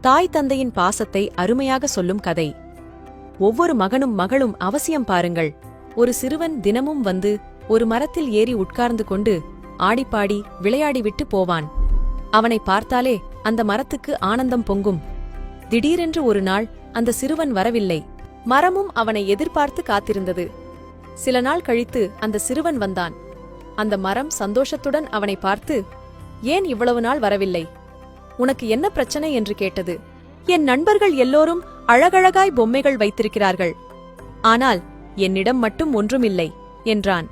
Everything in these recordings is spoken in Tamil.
தாய் தந்தையின் பாசத்தை அருமையாக சொல்லும் கதை. ஒவ்வொரு மகனும் மகளும் அவசியம் பாருங்கள். ஒரு சிறுவன் தினமும் வந்து ஒரு மரத்தில் ஏறி உட்கார்ந்து கொண்டு ஆடிப்பாடி விளையாடிவிட்டு போவான். அவனை பார்த்தாலே அந்த மரத்துக்கு ஆனந்தம் பொங்கும். திடீரென்று ஒரு நாள் அந்த சிறுவன் வரவில்லை. மரமும் அவனை எதிர்பார்த்து காத்திருந்தது. சில நாள் கழித்து அந்த சிறுவன் வந்தான். அந்த மரம் சந்தோஷத்துடன் அவனை பார்த்து, "ஏன் இவ்வளவு நாள் வரவில்லை? உனக்கு என்ன பிரச்சனை?" என்று கேட்டது. "என் நண்பர்கள் எல்லோரும் அழகழகாய் பொம்மைகள் வைத்திருக்கிறார்கள். ஆனால் என்னிடம் மட்டும் ஒன்றுமில்லை" என்றான்.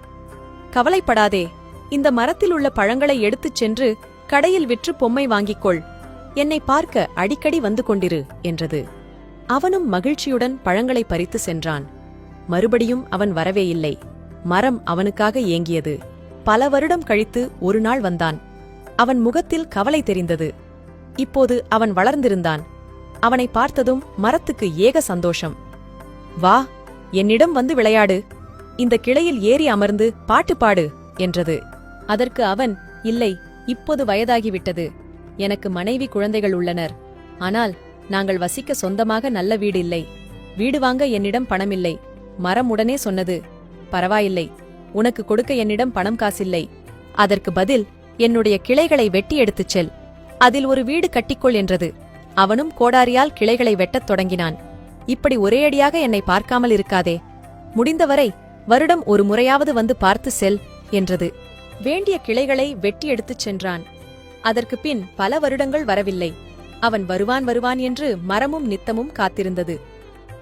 "கவலைப்படாதே, இந்த மரத்தில் உள்ள பழங்களை எடுத்துச் சென்று கடையில் விற்று பொம்மை வாங்கிக்கொள். என்னை பார்க்க அடிக்கடி வந்து கொண்டிரு" என்றது. அவனும் மகிழ்ச்சியுடன் பழங்களை பறித்து சென்றான். மறுபடியும் அவன் வரவே இல்லை. மரம் அவனுக்காக ஏங்கியது. பல வருடம் கழித்து ஒரு நாள் வந்தான். அவன் முகத்தில் கவலை தெரிந்தது. இப்போது அவன் வளர்ந்திருந்தான். அவனை பார்த்ததும் மரத்துக்கு ஏக சந்தோஷம். "வா, என்னிடம் வந்து விளையாடு. இந்த கிளையில் ஏறி அமர்ந்து பாட்டு பாடு" என்றது. அதற்கு அவன், "இல்லை, இப்போது வயதாகிவிட்டது. எனக்கு மனைவி குழந்தைகள் உள்ளனர். ஆனால் நாங்கள் வசிக்க சொந்தமாக நல்ல வீடு இல்லை. வீடு வாங்க என்னிடம் பணமில்லை." மரம் உடனே சொன்னது, "பரவாயில்லை, உனக்கு கொடுக்க என்னிடம் பணம் காசில்லை. அதற்கு பதில் என்னுடைய கிளைகளை வெட்டி எடுத்துச் செல். அதில் ஒரு வீடு கட்டிக்கொள்" என்றது. அவனும் கோடாரியால் கிளைகளை வெட்டத் தொடங்கினான். "இப்படி ஒரேயடியாக என்னை பார்க்காமல் இருக்காதே. முடிந்தவரை வருடம் ஒரு முறையாவது வந்து பார்த்து செல்" என்றது. வேண்டிய கிளைகளை வெட்டி எடுத்துச் சென்றான். அதற்கு பின் பல வருடங்கள் வரவில்லை. அவன் வருவான் வருவான் என்று மரமும் நித்தமும் காத்திருந்தது.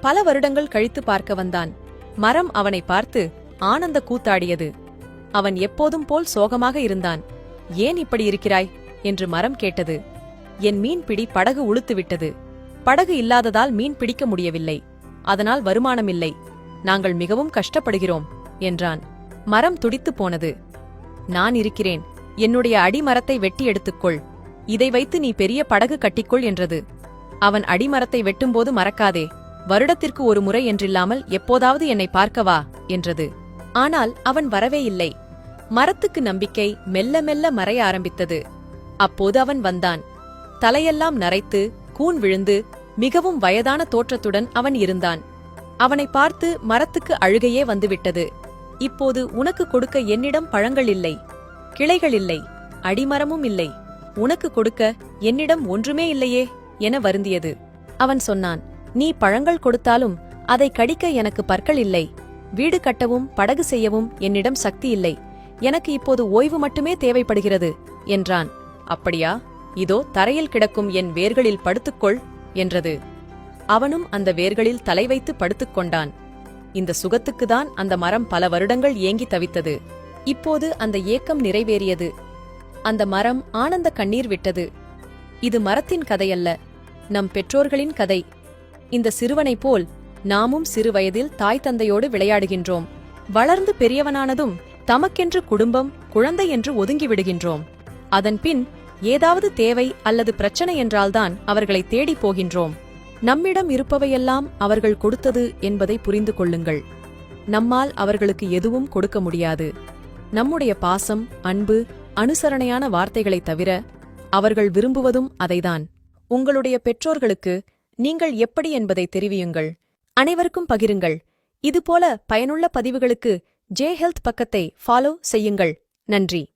பல வருடங்கள் கழித்து பார்க்க வந்தான். மரம் அவனை பார்த்து ஆனந்த கூத்தாடியது. அவன் எப்போதும் போல் சோகமாக இருந்தான். "ஏன் இப்படி இருக்கிறாய்?" என்று மரம் கேட்டது. "என் மீன்பிடி படகு உளுத்துவிட்டது. படகு இல்லாததால் மீன் பிடிக்க முடியவில்லை. அதனால் வருமானமில்லை. நாங்கள் மிகவும் கஷ்டப்படுகிறோம்" என்றான். மரம் துடித்துப் போனது. "நான் இருக்கிறேன். என்னுடைய அடிமரத்தை வெட்டி எடுத்துக்கொள். இதை வைத்து நீ பெரிய படகு கட்டிக்கொள்" என்றது. அவன் அடிமரத்தை வெட்டும்போது, "மறக்காதே, வருடத்திற்கு ஒரு முறை என்றில்லாமல் எப்போதாவது என்னை பார்க்கவா" என்றது. ஆனால் அவன் வரவே இல்லை. மரத்துக்கு நம்பிக்கை மெல்ல மெல்ல மறைய ஆரம்பித்தது. அப்போது அவன் வந்தான். தலையெல்லாம் நரைத்து கூன் விழுந்து மிகவும் வயதான தோற்றத்துடன் அவன் இருந்தான். அவனை பார்த்து மரத்துக்கு அழுகையே வந்துவிட்டது. "இப்போது உனக்கு கொடுக்க என்னிடம் பழங்கள் இல்லை, கிளைகள் இல்லை, அடிமரமும் இல்லை. உனக்கு கொடுக்க என்னிடம் ஒன்றுமே இல்லையே" என வருந்தியது. அவன் சொன்னான், "நீ பழங்கள் கொடுத்தாலும் அதை கடிக்க எனக்கு பற்கள் இல்லை. வீடு கட்டவும் படகு செய்யவும் என்னிடம் சக்தி இல்லை. எனக்கு இப்போது ஓய்வு மட்டுமே தேவைப்படுகிறது" என்றான். "அப்படியா? இதோ தரையில் கிடக்கும் என் வேர்களில் படுத்துக்கொள்" என்றது. அவனும் அந்த வேர்களில் தலை வைத்து படுத்துக்கொண்டான். இந்த சுகத்துக்குதான் அந்த மரம் பல வருடங்கள் ஏங்கி தவித்தது. இப்போது அந்த ஏக்கம் நிறைவேறியது. அந்த மரம் ஆனந்த கண்ணீர் விட்டது. இது மரத்தின் கதையல்ல, நம் பெற்றோர்களின் கதை. இந்த சிறுவனைப் போல் நாமும் சிறுவயதில் தாய் தந்தையோடு விளையாடுகின்றோம். வளர்ந்து பெரியவனானதும் தமக்கென்று குடும்பம், குழந்தை என்று ஒதுங்கிவிடுகின்றோம். அதன்பின் ஏதாவது தேவை அல்லது பிரச்சனை என்றால்தான் அவர்களை தேடிப் போகின்றோம். நம்மிடம் இருப்பவையெல்லாம் அவர்கள் கொடுத்தது என்பதை புரிந்து கொள்ளுங்கள். நம்மால் அவர்களுக்கு எதுவும் கொடுக்க முடியாது. நம்முடைய பாசம், அன்பு, அனுசரணையான வார்த்தைகளைத் தவிர அவர்கள் விரும்புவதும் அதைதான். உங்களுடைய பெற்றோர்களுக்கு நீங்கள் எப்படி என்பதை தெரிவியுங்கள். அனைவருக்கும் பகிருங்கள். இதுபோல பயனுள்ள பதிவுகளுக்கு ஜே ஹெல்த் பக்கத்தை ஃபாலோ செய்யுங்கள். நன்றி.